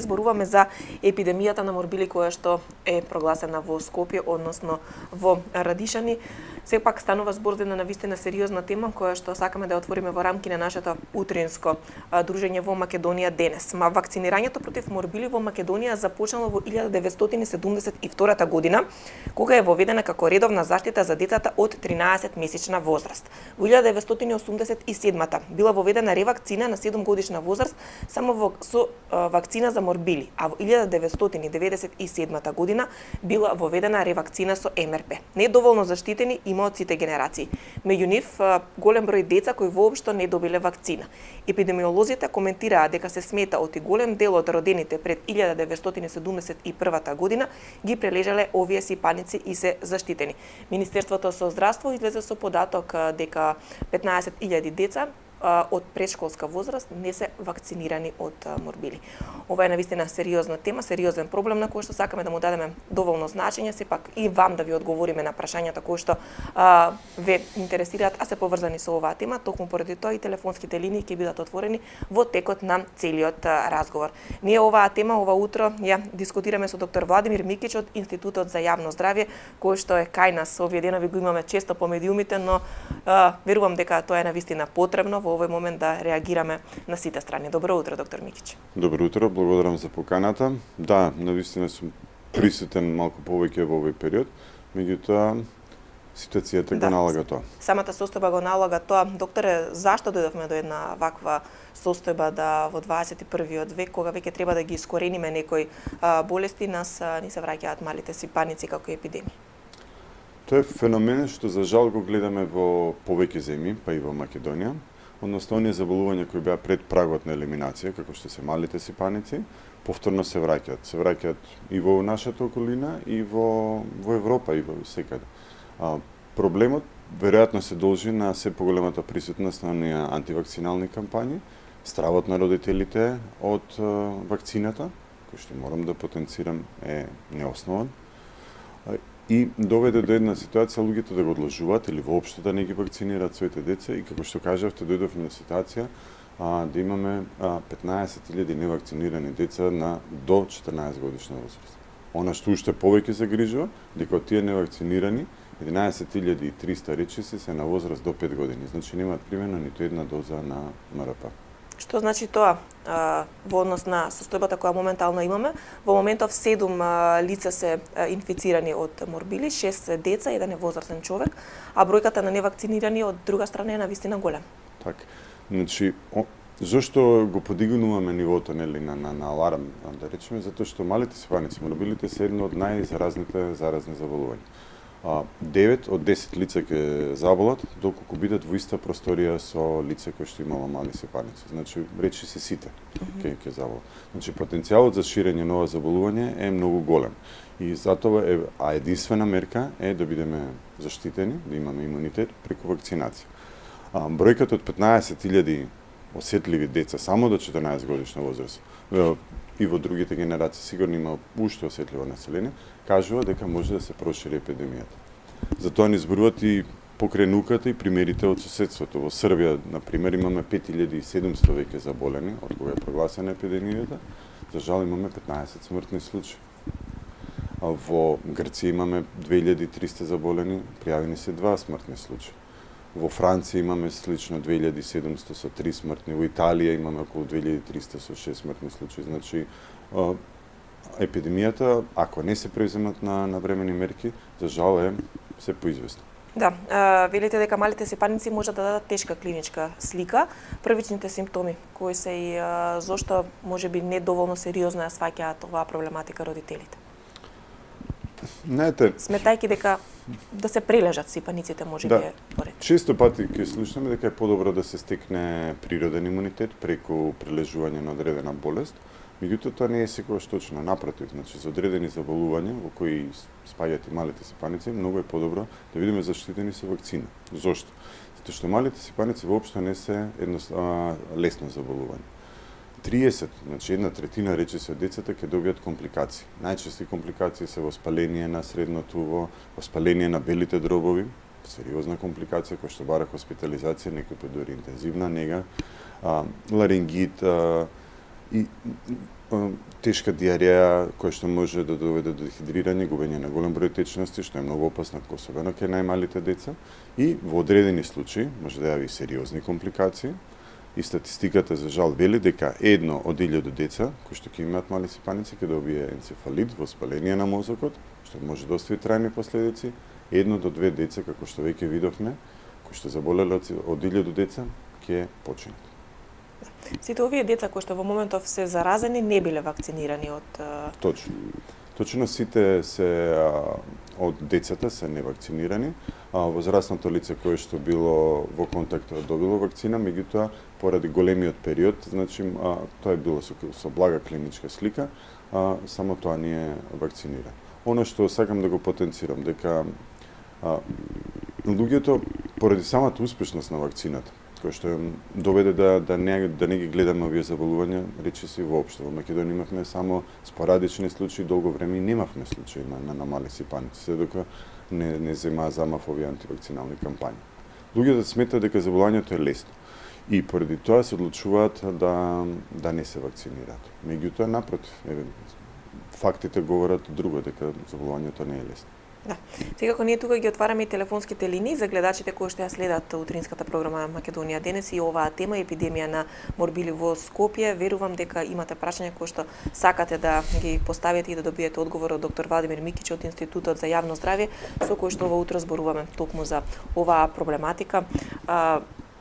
зборуваме за епидемијата на морбили која што е прогласена во Скопје, односно во Радишани. Сепак станува збор за една навистина сериозна тема која што сакаме да отвориме во рамки на нашето утринско дружење во Македонија денес. Вакцинирањето против морбили во Македонија започнало во 1972 година, кога е воведена како редовна заштита за децата од 13 месечна возраст. Во 1987 била воведена ревакцина на 7 годишна возраст само со вакцина за морбили, а во 1997 година била воведена ревакцина со МРП. Недоволно заштитени има од сите генерации. Меѓу нив голем број деца кои воопшто не добиле вакцина. Епидемиолозите коментираа дека се смета оти голем дел од родените пред 1971 година ги прележале овие сипаници и се заштитени. Министерството со здравство излезе со податок дека 15.000 деца од предшколска возраст не се вакцинирани од морбили. Ова е навистина сериозна тема, сериозен проблем на кој што сакаме да му дадеме доволно значење, сепак и вам да ви одговориме на прашањата кои што ве интересираат, а се поврзани со оваа тема. Токму поради тоа и телефонските линии ќе бидат отворени во текот на целиот разговор. Ние оваа тема ова утро ја дискутираме со доктор Владимир Микич од Институтот за јавно здравје, кој што е кај нас. Овие денови го имаме често по медиумите, но верувам дека тоа е навистина потребно во овој момент да реагираме на сите страни. Добро утро, доктор Микич. Добро утро, благодарам за поканата. Да, навистина сум присутен малку повеќе во овој период, меѓутоа ситуацијата го налага тоа. Самата состојба го налага тоа. Докторе, зашто дојдовме до една ваква состојба да во 21. век, кога веќе треба да ги искорениме некои болести, нас ни се враќаат малите сипаници како епидемија? Тоа е феномен што за жал го гледаме во повеќе земји, па и во Македонија. Односно, оние заболувања кои беа пред прагот на елиминација, како што се малите сипаници, повторно се враќаат. Се враќаат и во нашата околина, и во Европа, и во секаде. Проблемот веројатно се должи на се поголемата присутност на оние антивакцинални кампањи, стравот на родителите од вакцината, кој што морам да потенцирам е неоснован, и доведе до една ситуација луѓето да го одложуваат или воопшто да не ги вакцинираат своите деца и како што кажавте дојдовме на ситуација да имаме 15.000 невакцинирани деца до 14 годишна возраст. Она што уште повеќе загрижува дека од тие невакцинирани 11.300 речиси се на возраст до 5 години, значи немаат примено ниту една доза на МРП. Што значи тоа во однос на состојбата која моментално имаме? Во моментов 7 лица се инфицирани од морбили, 6 деца, 1 е возрастен човек, а бројката на невакцинирани од друга страна е навистина голем. Така. Значи, зошто го подигнуваме нивото на аларм, да речеме, затоа што малите сипаници, морбилите се едно од најзаразните заразни заболувања. 9 од 10 лица ќе заболат доколку бидат во иста просторија со лице кој што имало мали сипаници. Значи, речи се сите ќе заболат. Значи, потенцијалот за ширење на ова заболување е многу голем. И затоа единствена мерка е да бидеме заштитени, да имаме имунитет преку вакцинација. Бројката од 15.000 осетливи деца само до 14 годишна возраст и во другите генерации сигурно има уште осетливо население, кажува дека може да се прошири епидемијата. Затоа ни зборуваат и покрај науката и примерите од соседството. Во Србија, например, имаме 5700 веќе заболени од кога е прогласена епидемијата. За жал имаме 15 смртни случаи. Во Грција имаме 2300 заболени, пријавени се 2 смртни случаи. Во Франција имаме слично 2700 со 3 смртни, во Италија имаме околу 2300 со 6 смртни случаи. Значи, епидемијата, ако не се преземат на времени мерки, за жал е се поизвестно. Да, велите дека малите сипаници може да дадат тешка клиничка слика. Првичните симптоми кои се и зошто можеби недоволно сериозно ја сваќаат оваа проблематика родителите? Знаете, сметајќи дека да се прележат сипаниците може би е поред. Често пати ќе слушнеме дека е подобро да се стекне природен имунитет преку прележување на одредена болест. Меѓутоа тоа не е секогаш точно, напротив, значи за одредени заболувања во кои спаѓаат и малите сипаници, многу е подобро да бидеме заштитени со вакцина. Зошто? Затоа што малите сипаници воопшто не се лесно заболување. 30, значи 1/3 речиси од децата ќе добијат компликации. Најчести компликации се воспаление на средното уво, воспаление на белите дробови, сериозна компликација која што бара хоспитализација, некој пат дури интензивна нега, ларингит и тешка диареја која што може да доведе до дехидрирање, губење на голем број течности, што е многу опасно, особено кај најмалите деца, и во одредени случаи може да јави сериозни компликации. И статистиката за жал вели дека 1 од 1000 деца кои што ќе имаат мали сипаници ќе добие енцефалит, воспаление на мозокот, што може да остави трајни последици. 1 до 2 деца, како што веќе видовме, кои што заболеле од 1000 деца, ќе починат. Сите овие деца кои што во моментов се заразени не биле вакцинирани од... Точно. Точно сите се од децата се невакцинирани. Возрастното лице кое што било во контакт добило вакцина, меѓутоа поради големиот период, значи тоа е било со блага клиничка слика, само тоа не е вакцинира. Оно што сакам да го потенцирам дека луѓето поради самата успешност на вакцината, кој што доведе да не ги гледаме овие заболувања, речиси воопшто. Во Македонија имавме само спорадични случаи, долго време и немавме случаи на мали сипаници, се дока не земаа замав овие антивакцинални кампањи. Луѓето сметаат дека заболувањето е лесно и поради тоа се одлучуваат да не се вакцинираат. Меѓутоа, напротив, фактите говорат друго, дека заболувањето не е лесно. Да. Секако ние тука ги отвараме и телефонските линии за гледачите кои што ја следат утринската програма Македонија денес и оваа тема епидемија на морбили во Скопје. Верувам дека имате прашања кои што сакате да ги поставите и да добиете одговор од доктор Владимир Микич од Институтот за јавно здравје, со кој што ова утро зборуваме токму за оваа проблематика.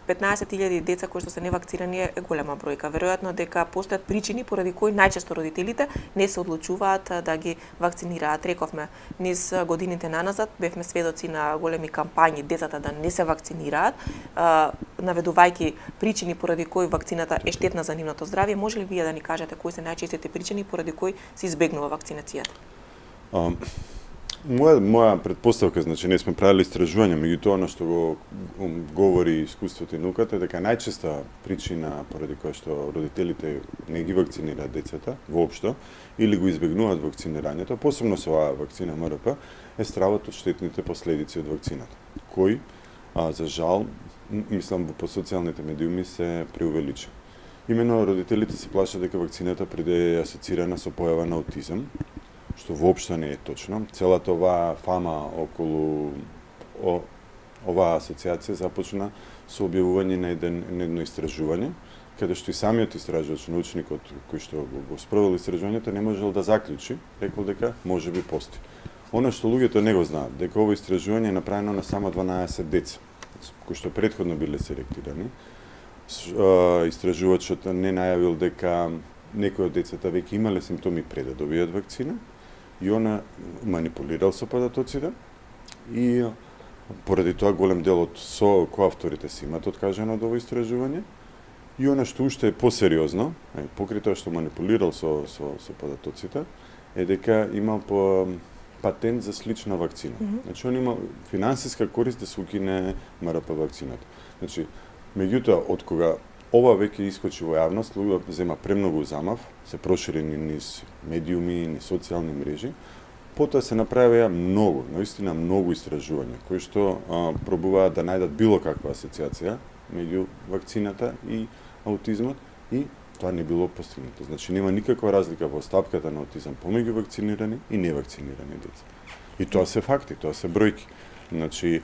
15.000 деца кои што се невакцинирани е голема бројка. Веројатно дека постојат причини поради кои најчесто родителите не се одлучуваат да ги вакцинираат. Рековме, низ годините наназад бевме сведоци на големи кампањи децата да не се вакцинираат, наведувајќи причини поради кои вакцината е штетна за нивното здравје. Може ли вие да ни кажете кои се најчестите причини поради кои се избегнува вакцинацијата? Моја претпоставка, значи не сме правили истражувања, меѓутоа она што го говори искуството и науката е дека најчеста причина поради која што родителите не ги вакцинираат децата воопшто или го избегнуваат вакцинирањето, посебно со оваа вакцина МРП, е стравот од штетните последици од вакцината, кои за жал, мислам по социјалните медиуми се преувеличи. Имено родителите се плашат дека вакцината е асоцирана со појава на аутизам, што воопшто не е точно. Целата оваа фама околу оваа асоциација започна со објавување на едно истражување, каде што и самиот истражувач, научникот кој што го спровел истражувањето, не можел да заклучи, рекол дека може би постои. Она што луѓето не го знаат, дека ово истражување е направено на само 12 деца, кои што претходно биле селектирани. Истражувачот не најавил дека некои од децата веќе имале симптоми пред да добијат вакцина, и она манипулирал со податоците и поради тоа голем дел од коавторите си имат откажано од ово истражување и она што уште е посериозно, покрај тоа што манипулирал со податоците, е дека имал патент за слична вакцина. Значи он има финансиска корист да се укине МРП вакцината. Значи, меѓутоа, од кога ова веќе искочи во јавност, луѓето зема премногу замав, се проширени низ медиуми, низ социјални мрежи, потоа се направија наистина многу истражувања, кои што пробуваат да најдат било каква асоциација меѓу вакцината и аутизмот, и тоа не било постигнато. Значи нема никаква разлика во стапката на аутизам помеѓу вакцинирани и невакцинирани деца. И тоа се факти, тоа се бројки. Значи,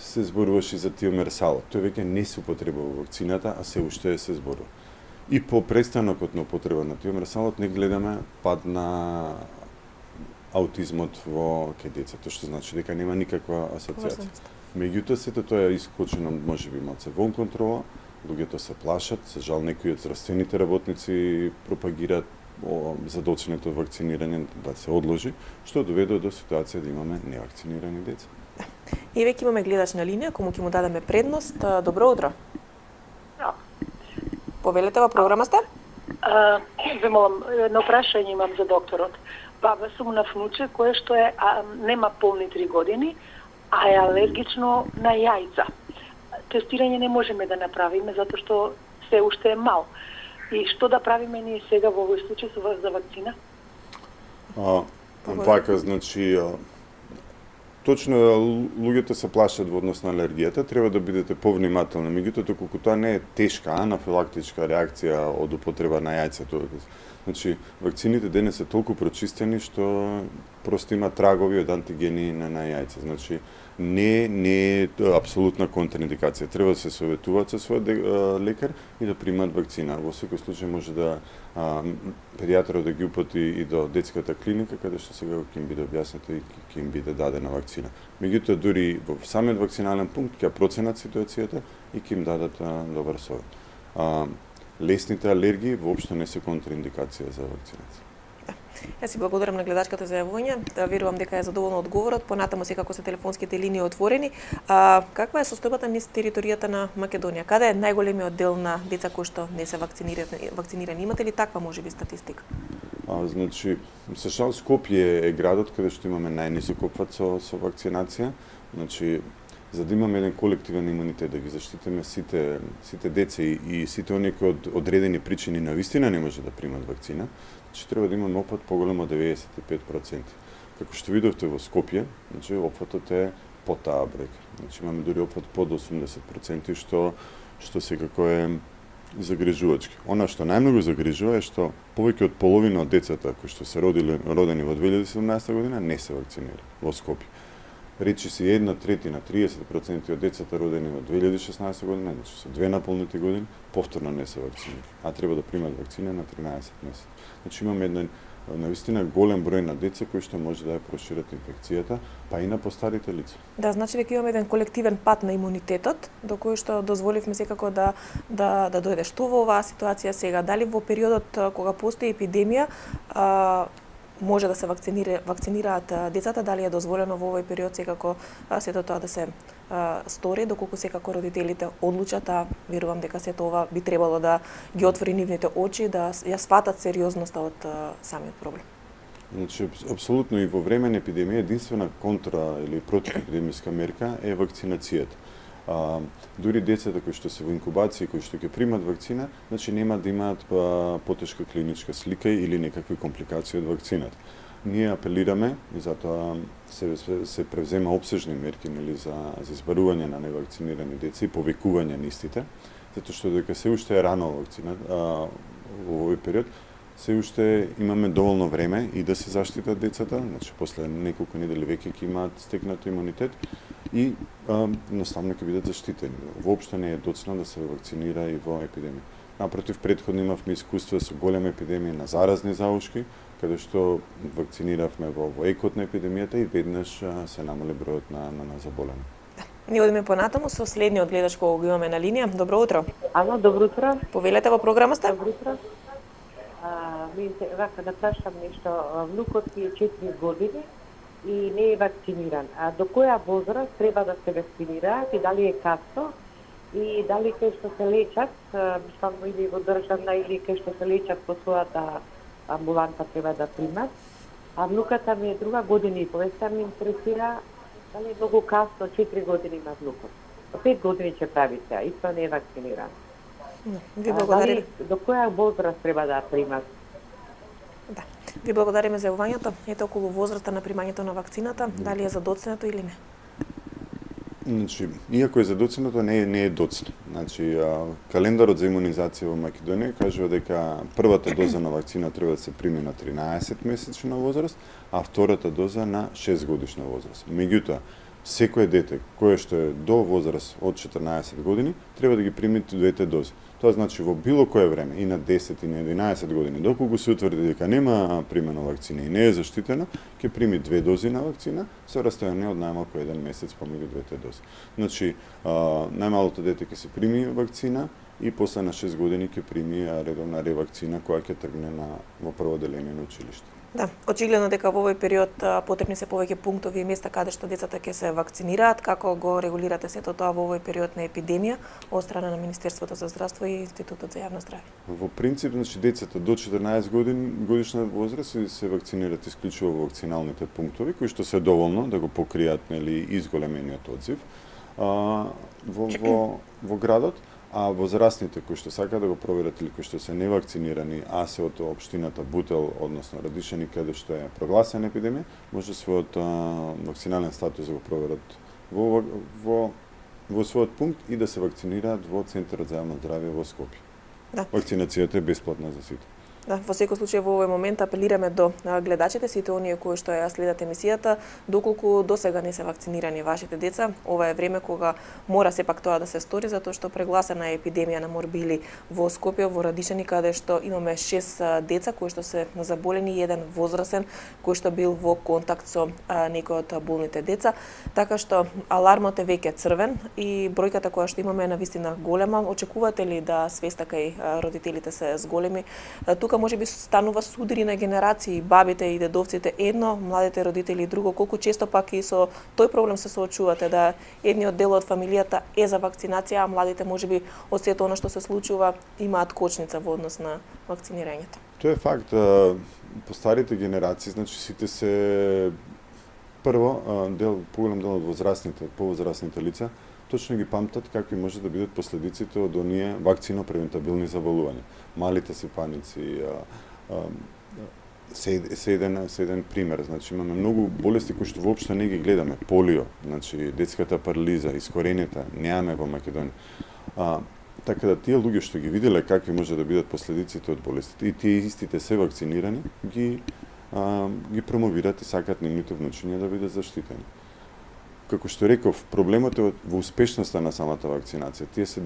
се зборуваше за тиомерсалот. Тој веќе не се употребува вакцината, а се уште се зборува. И по престанокот на употреба на тиомерсалот не гледаме пад на аутизмот во кај децата, што значи дека нема никаква асоциација. Меѓутоа сето тоа е исклучено можеби малце вон контрола, луѓето се плашат, за жал некои од здравствените работници пропагираат задочното вакцинирање да се одложи, што доведе до ситуација да имаме невакцинирани деца. И веќе имаме гледач на линија, кому ќе му дадеме предност. Добро утро. Да. Повелете во програма сте? Ве молам, едно прашање имам за докторот. Баба сум на внуче кое што нема полни 3 години, а е алергично на јајца. Тестирање не можеме да направиме затоа што се уште е мал. И што да правиме ние сега во овој случај за вакцина? Вака, значи, точно луѓето се плашат во однос на алергијата, треба да бидете повнимателни. Меѓутоа, доколку тоа не е тешка анафилактичка реакција од употреба на јајцето, Значи, вакцините денес се толку прочистени што просто има трагови од антигени на јајца. Значи, не е апсолутна контраиндикација. Треба да се советуваат со својот лекар и да примат вакцина. Во секој случај може да педијатарот да ги упати и до детската клиника, каде што сега ќе им биде објаснето и ќе им биде дадена вакцина. Меѓутоа, дури во самиот вакцинален пункт ќе проценат ситуацијата и ќе им дадат добар совет. Лесните алергии воопшто не се контраиндикација за вакцинација. Јас си благодарам на гледачката за јавување. Да верувам дека е задоволна одговорот. Понатаму секако се телефонските линии отворени. Каква е состојбата низ територијата на Македонија? Каде е најголемиот дел на деца кои што не се вакцинирани? Имате ли таква можеби статистика? Значи, за шал Скопје е градот каде што имаме најнисок опфат со вакцинација. Значи, за да имаме еден колективен имунитет, да ги заштитиме сите деца и сите оние кои од одредени причини навистина не може да примат вакцина, значи треба да имаме опфат поголем од 95%. Како што видовте во Скопје, значи опфатот е по таа бројка. Значи имаме дури опфат под 80% што секако е загрижувачки. Она што најмногу загрижува е што повеќе од половина од децата кои што се родени во 2017 година не се вакцинирани во Скопје. Речи се 1/3, 30% од децата родени во 2016 година, значи со 2 наполнети години, повторно не се вакцинирани, а треба да примат вакцина на 13 месеци. Значи имаме еден навистина голем број на деца кои што може да ја прошират инфекцијата, па и на постарите лица. Да, значи веќе имаме еден колективен пат на имунитетот, до кој што дозволивме секако да дојде. Што во оваа ситуација сега? Дали во периодот кога постои епидемија, може да се вакцинираат децата, дали е дозволено во овој период секако сето тоа да се стори, доколку секако родителите одлучат, верувам дека сето ова би требало да ги отвори нивните очи, да ја сватат сериозноста од самиот проблем. Значи, апсолутно и во време на епидемија единствена контра или противепидемиска мерка е вакцинацијата. Дури децата кои што се во инкубација, кои што ќе примат вакцина, значи нема да имаат потешка клиничка слика или некакви компликации од вакцината. Ние апелираме и затоа се превзема опсежни мерки за избарување на невакцинирани деца и повекување на истите, затоа што дека се уште е рано вакцина во овој период, се уште имаме доволно време и да се заштитат децата, значи после неколку недели веќе ќе имаат стекнат имунитет и наставно ќе бидат заштитени. Воопшто не е доцна да се вакцинира и во епидемија. Напротив, претходно имавме искуство со голема епидемија на заразни заушки, каде што вакциниравме во екот на епидемијата и веднаш се намали бројот на заболени. Ние одиме понатаму со следниот гледач кога го имаме на линија. Добро утро. Ало, добро утро. Повелете во програма сте? Добро утро. Вака да прашам нешто. Внукот ми е 4 години и не е вакциниран. А до која возраст треба да се вакцинираат и дали е касно? И дали кај што се лечат, само или во државна или кај што се лечат по својата амбуланта треба да примат? А внуката ми е друга година и повеќе ми интересира дали е многу касно, 4 години има внукот. 5 години ќе прави сега, исто не е вакциниран. Ви благодариме. До која возраст треба да примат? Да. Ви благодариме за јавувањето. Ете околу возраста на примањето на вакцината, дали е задоцнето или не? Значи, иако е задоцнето, не е доцна. Значи, календарот за имунизација во Македонија кажува дека првата доза на вакцина треба да се прими на 13 месечна возраст, а втората доза на 6 годишна возраст. Меѓутоа, секое дете кое што е до возраст од 14 години треба да ги прими двете дози. Тоа значи во било кое време, и на 10 и на 11 години, доколку се утврди дека нема примено вакцина и не е заштитена, ќе прими 2 дози на вакцина со растојание од најмалку 1 месец помеѓу двете дози. Значи, најмалото дете ќе се прими вакцина и после на 6 години ќе прими редовна ревакцина која ќе тргне во прво деление на училиште. Да, очигледно дека во овој период потребни се повеќе пунктови и места каде што децата ќе се вакцинираат, како го регулирате сето тоа во овој период на епидемија од страна на Министерството за здравство и Институтот за јавно здравје? Во принцип, значи децата до 14 годишна возраст се вакцинираат исклучиво во вакциналните пунктови, кои што се доволно да го покријат изголемениот одзив во градот. А возрастните кои што сакаат да го проверат или кои што се невакцинирани, а се од општината Бутел, односно Радишани, каде што е прогласена епидемија, може својот вакцинален статус да го проверат во својот пункт и да се вакцинираат во Центарот за јавно здравје во Скопје. Да. Вакцинацијата е бесплатна за сите. Да, во секој случај во овој момент апелираме до гледачите, сите оние кои што ја следат емисијата, доколку досега не се вакцинирани вашите деца, ова е време кога мора сепак тоа да се стори, затоа што прегласена е епидемија на морбили во Скопје, во Радишани, каде што имаме 6 деца кои што се заболени и еден возрасен кој што бил во контакт со некои од болните деца, така што алармот е веќе црвен и бројката која што имаме е навистина голема. Очекувате ли да свеста кај родителите се зголеми? Тука може би станува судири на генерации, бабите и дедовците едно, младите родители друго. Колку често пак и со тој проблем се соочувате, да едниот дел од фамилијата е за вакцинација, а младите можеби од сето она што се случува имаат кочница во однос на вакцинирањето? Тоа е факт. По старите генерации, значи сите се прво поголем дел од повозрастните лица точно ги памтат какви може да бидат последиците од оние вакцино-превентабилни заболувања. Малите сипаници се еден пример. Значи имаме многу болести кои што воопшто не ги гледаме. Полио, значи детската парализа, искорените, немаме во Македонија. Така да тие луѓе што ги виделе какви може да бидат последиците од болестите и тие истите се вакцинирани, ги промовираат и сакаат нивните внучиња да бидат заштитени. Како што реков, проблемот е во успешноста на самата вакцинација. Тие се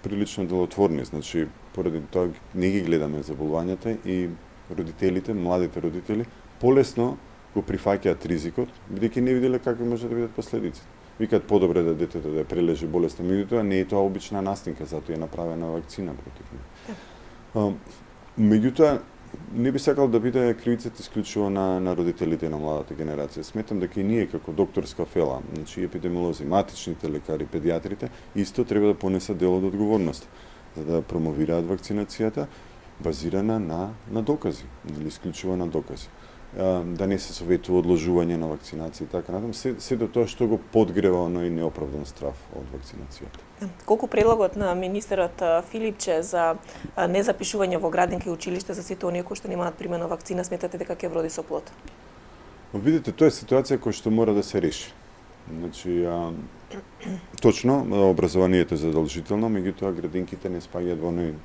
прилично делотворни, значи поради тоа не ги гледаме заболувањата и родителите, младите родители, полесно го прифаќаат ризикот, бидејќи не виделе какви може да бидат последиците. Викаат подобре да детето да прележи болеста, меѓутоа не е тоа обична настинка, затоа е направена вакцина против неа. Меѓутоа, не би сакал да биде кривицата исклучиво на родителите на младата генерација. Сметам дека и ние како докторска фела, значи епидемиолози, матичните лекари, педиатрите, исто треба да понесат дел од одговорност за да промовираат вакцинацијата базирана на докази, или исклучиво на докази. Да не се советува одложување на вакцинација и така натаму, се до тоа што го подгрева оној неоправдан страв од вакцинацијата. Колку предлогот на министерот Филипче за незапишување во градинки и училиште за сите оние кои што немаат примена вакцина, сметате дека ќе вроди со плод? Видите, тоа е ситуација која што мора да се реши. Значи, точно, образованието е задолжително, меѓутоа градинките не спаѓаат во оној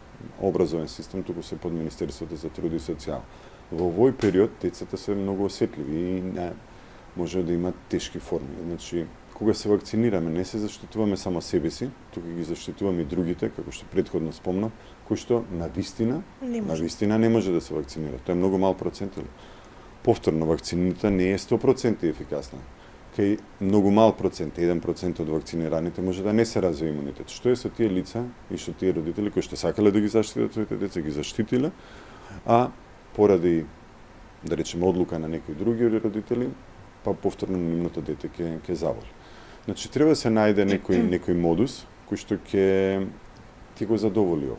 образовен систем, туку се под Министерството за труд и социјал. Во овој период децата се многу осетливи и може да имат тешки форми. Значи, кога се вакцинираме, не се заштитуваме само себе си, туку ги заштитуваме и другите, како што претходно спомнав, кои што навистина не може да се вакцинира. Тоа е многу мал процент. Повторно, вакцината не е 100% ефикасна. Кај многу мал процент, 1% од вакцинираните може да не се развие имунитет. Што е со тие лица и што тие родители кои што сакале да ги заштитат своите деца, ги заштитиле, а поради, да речеме, одлука на некои други родители, па повторно нивното дете ќе заболи. Значи, треба да се најде некој модус кој што ќе го задоволи ово.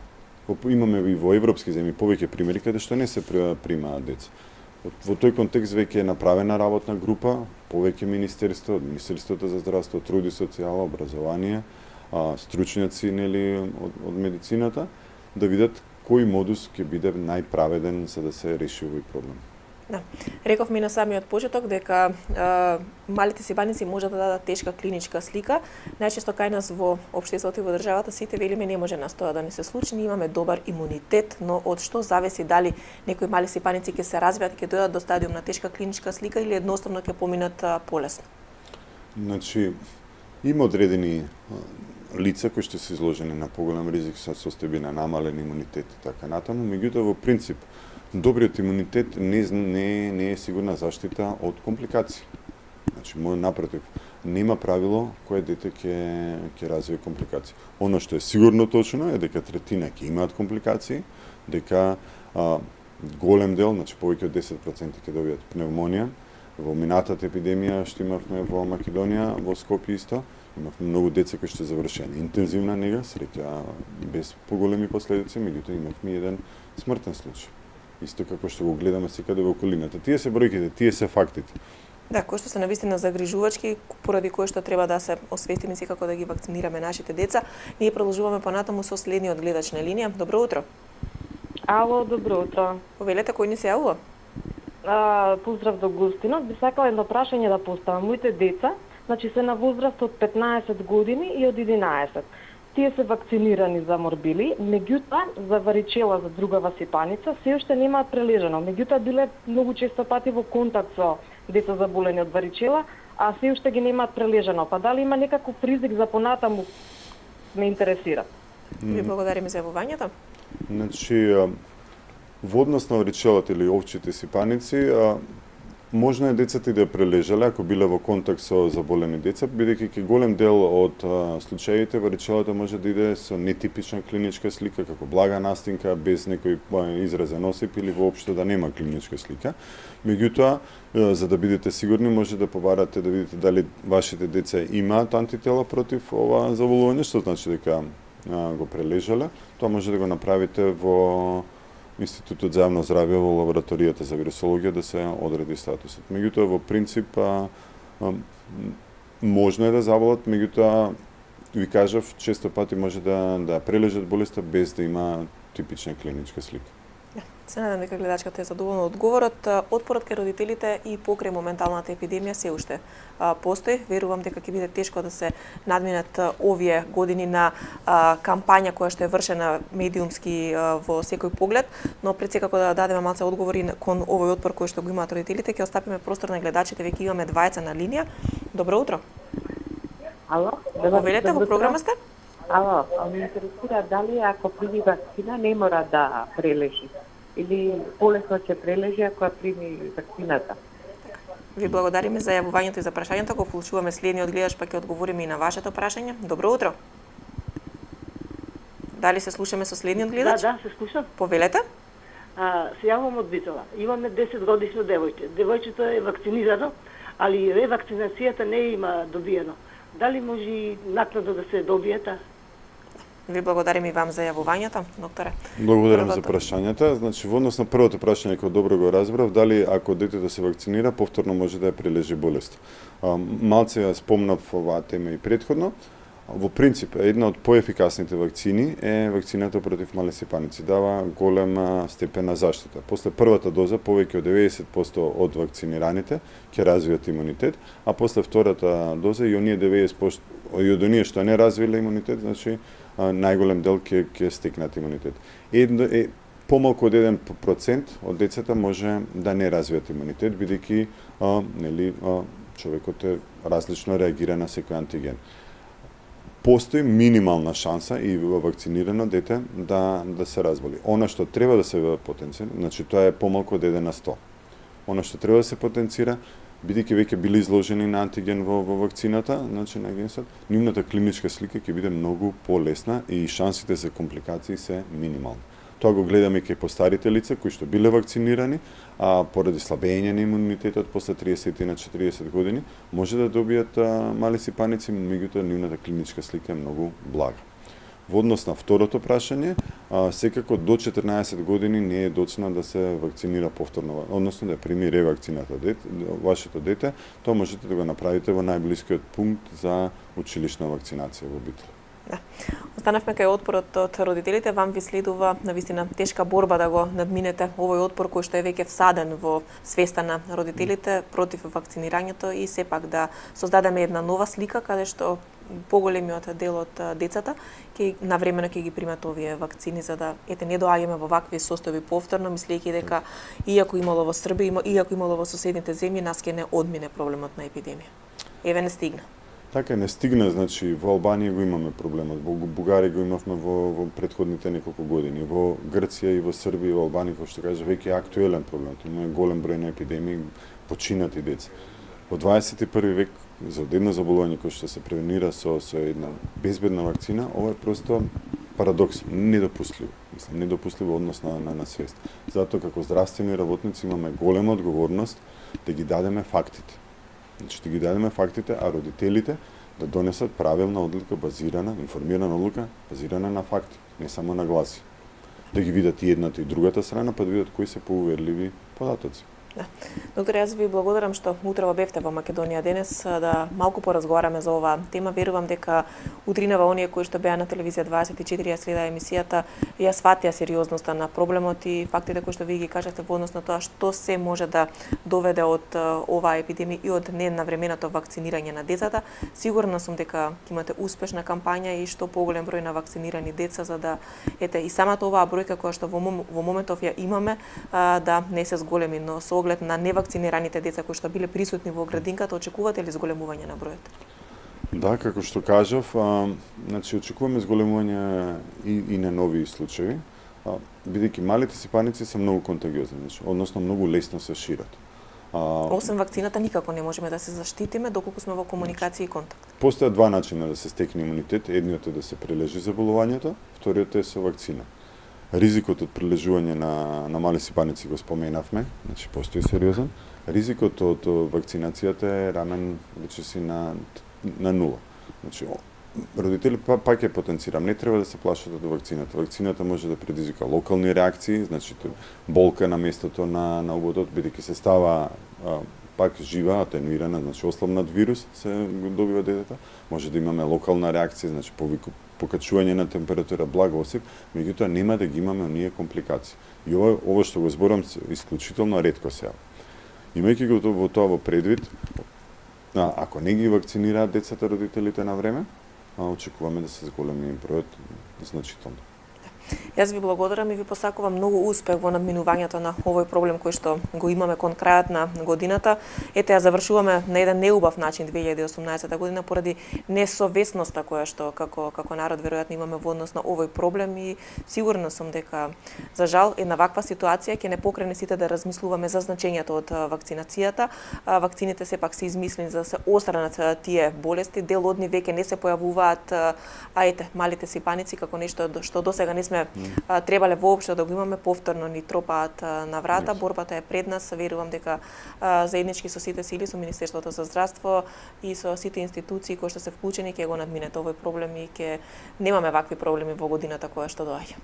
Имаме и во европски земји повеќе примери каде што не се примаат деца. Во тој контекст веќе е направена работна група, повеќе министерства, од Министерството за здравство, труд и социјала, образование, стручњаци од медицината, да видат кој модус ќе биде најправеден за да се реши овој проблем. Да. Рековме на самиот почеток дека малите сибаници може да дадат тешка клиничка слика. Најчесто кај нас во општеството и во државата сите велиме не може нас тоа да не се случи, ние имаме добар имунитет, но од што зависи дали некои мали сипаници ќе се развијат и ќе дојдат до стадиум на тешка клиничка слика или едноставно ќе поминат полесно? Значи, има одредени лица кои што се изложени на поголем ризик со состојбина намален имунитет и така натаму, меѓутоа во принцип добриот имунитет не е сигурна заштита од компликации. Значи, напротив, нема правило кое дете ќе развие компликации. Оно што е сигурно точно е дека третина ќе имаат компликации, дека голем дел, значи повеќе од 10% ќе добијат пневмонија. Во минатата епидемија што имавме во Македонија, во Скопје исто, имавме многу деца кои што завршени интензивна нега, среќа без поголеми последици, меѓутоа имавме еден смртен случај. Исто како што го гледаме секаде во околината. Тие се бројките, тие се фактите. Да, кои што се навистина загрижувачки, поради кои што треба да се освестиме секако да ги вакцинираме нашите деца. Ние продолжуваме понатаму со следниот гледач на линија. Добро утро. Ало, добро утро. Повелете, кој ни се јавува? Поздрав до гостинот. Би сакала едно прашање да поставам. Моите деца, значи се на возраст од 15 години и од 11. тие се вакцинирани за морбили, меѓутоа за варичела, за другава сипаница, се уште немаат прележано. Меѓутоа биле многу често пати во контакт со деца заболени од варичела, а се уште ги немаат прележано. Па дали има некаков ризик за понатаму, ме интересира. Ви благодариме за јавувањето. Значи, во однос на варичелата или овчите сипаници, можно е децата и да прележале ако биле во контакт со заболени деца, бидејќи ке голем дел од случаите варичелата може да иде со нетипична клиничка слика, како блага настинка, без некој изразен осип или воопшто да нема клиничка слика. Меѓутоа, за да бидете сигурни, може да побарате да видите дали вашите деца имаат антитела против ова заболување, што значи дека го прележале. Тоа може да го направите во Институтот за јавно здравје во лабораторијата за вирусологија да се одреди статусот. Меѓутоа, во принцип, можно е да заболат, меѓутоа, ви кажав, често пати може да прележат болеста без да има типична клиничка слика. Се надам дека гледачката е задоволна од одговорот. Отпорот кај родителите и покрај моменталната епидемија се уште постои. Верувам дека ќе биде тешко да се надминат овие години на кампања која што е вршена медиумски во секој поглед, но пред секако да дадеме малце одговори кон овој отпор кој што го имаат родителите, ќе остапиме простор на гледачите, веќе имаме двајца на линија. Добро утро. Ало, Повелете, во програма сте? Ало, ме интересира дали ако прими вакцина не мора да прележи или полесно ќе прележи ако ја прими вакцината. Ви благодариме за јавувањето и за прашањето. Го вклучуваме следниот гледач, па ќе одговориме и на вашето прашање. Добро утро. Дали се слушаме со следниот гледач? Да, се слушам. Повелете. Се јавувам од Битола. Имаме 10 годишно девојче. Девојчето е вакцинирано, али ревакцинацијата не има добиено. Дали може накнадно да се добие таа? Ви благодариме и вам за јавувањето, докторе. Благодарам за прашањата. Значи, во однос на првото прашање, кој добро го разбрав, дали ако детето се вакцинира, повторно може да ја прележи болест. Малце ја спомнав оваа тема и претходно. Во принцип, една од поефикасните вакцини е вакцината против мале сипаници. Дава голема степен на заштита. После првата доза, повеќе од 90% од вакцинираните ќе развијат имунитет, а после втората доза и оние 90% и од оние што не развиле имунитет, значи најголем дел ќе стекнат имунитет. Помалку од 1% од децата може да не развијат имунитет, бидејќи човекот е различно реагира на секој антиген. Постои минимална шанса и во вакцинирано дете да се разболи. Она што треба да се потенцира, значи тоа е помалку од 1 на 100. Она што треба да се потенцира, бидејќи веќе били изложени на антиген во вакцината, значи на агенсот, нивната клиничка слика ќе биде многу полесна и шансите за компликации се минимални. Тоа го гледаме кај постарите лица кои што биле вакцинирани, а поради слабење на имунитетот после 30 на 40 години може да добијат мали сипаници, меѓутоа нивната клиничка слика е многу блага. Во однос на второто прашање, секако до 14 години не е доцна да се вакцинира повторно, односно да прими ревакцината вашето дете, тоа можете да го направите во најблискиот пункт за училишна вакцинација во Битола. Да. Останавме кај отпорот од родителите. Вам ви следува навистина тешка борба да го надминете овој отпор кој што е веќе всаден во свеста на родителите против вакцинирањето и сепак да создадеме една нова слика каде што поголемиот дел од децата навремено ќе ги примат овие вакцини за да не доаѓаме во вакви состојби повторно, мислејќи дека иако имало во Србија, иако имало во соседните земји, нас ќе не одмине проблемот на епидемија. Еве не стигна. Така не стигна, значи во Албанија го имаме проблемот, во Бугарија го имавме во претходните неколку години, во Грција и во Србија и во Албанија, кој што кажа, веќе е актуелен проблем, имаме голем број на епидемии, починати деца. Во 21 век за едно заболување кој што се превенира со една безбедна вакцина, ова е просто парадокс, недопустливо. Мислам, недопустливо однос на свест. Затоа како здравствени работници имаме голема одговорност да ги дадеме фактите. Значи, да ги дадеме фактите, а родителите да донесат правилна одлука базирана, информирана одлука базирана на факти, не само на гласи. Да ги видат и едната и другата страна, па да видат кои се поуверливи податоци. Доктор, јас ви благодарам што утрева бевте во Македонија денес да малку поразговараме за оваа тема. Верувам дека утринава оние кои што беа на телевизија 24 ја следа емисијата ја сватија сериозноста на проблемот и фактите кои што ви ги кажавте во однос на тоа што се може да доведе од оваа епидемија и од ненавременото вакцинирање на децата. Сигурна сум дека ќе имате успешна кампања и што поголем број на вакцинирани деца за да и самата оваа бројка која што во моментов ја имаме да не се зголеми, но со оглед на невакцинираните деца кои што биле присутни во градинката, очекувате ли зголемување на бројот? Да, како што кажав, значи очекуваме зголемување и на нови случаи, бидејќи малите сипаници се многу контагиозни, значи, односно многу лесно се шират. Освен вакцината никако не можеме да се заштитиме доколку сме во комуникација и контакт. Постојат два начина да се стекне имунитет. Едниот е да се прележи заболувањето, вториот е со вакцина. Ризикот од прележување на мали сипаници го споменавме, значи постои сериозен. Ризикот од вакцинацијата е рамен речиси на нула. Значи родители пак ќе потенцирам, не треба да се плашат од вакцината. Вакцината може да предизвика локални реакции, значи болка на местото на убодот, бидејќи се става пак жива, атенуирана, значи ослабнат вирус се добива детето. Може да имаме локална реакција, значи покачување на температура, благ осип, меѓутоа нема да ги имаме оние компликации. И ова што го зборам исклучително ретко се јава. Имајќи го во тоа во предвид, ако не ги вакцинираат децата родителите на време, очекуваме да се зголеми бројот значително. Јас ви благодарам и ви посакувам многу успех во надминувањето на овој проблем кој што го имаме кон крајот на годината. Ете, ја завршуваме на еден неубав начин 2018 година поради несовесноста која што како народ веројатно имаме во однос на овој проблем и сигурна сум дека за жал една ваква ситуација ќе не покрене сите да размислуваме за значењето од вакцинацијата. Вакцините сепак се измислени за да се отстранат тие болести, дел од нив веќе не се појавуваат, малите сипаници како нешто што досега не сме требале воопшто да го имаме, повторно ни тропаат на врата. Борбата е пред нас, верувам дека заеднички со сите сили, со Министерството за здравство и со сите институции кои што се вклучени ќе го надминете овој проблем и ќе немаме вакви проблеми во годината која што доаѓа.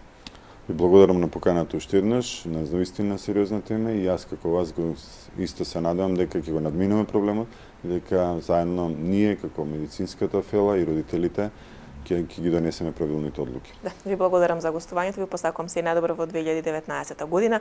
Ви благодарам на поканата уште еднаш, на навистина сериозна тема и јас како вас го исто се надевам дека ќе го надминеме проблемот, дека заедно ние како медицинската фела и родителите ќе ги донесеме правилните одлуки. Да, ви благодарам за гостувањето, ви посакувам се најдобро во 2019 година.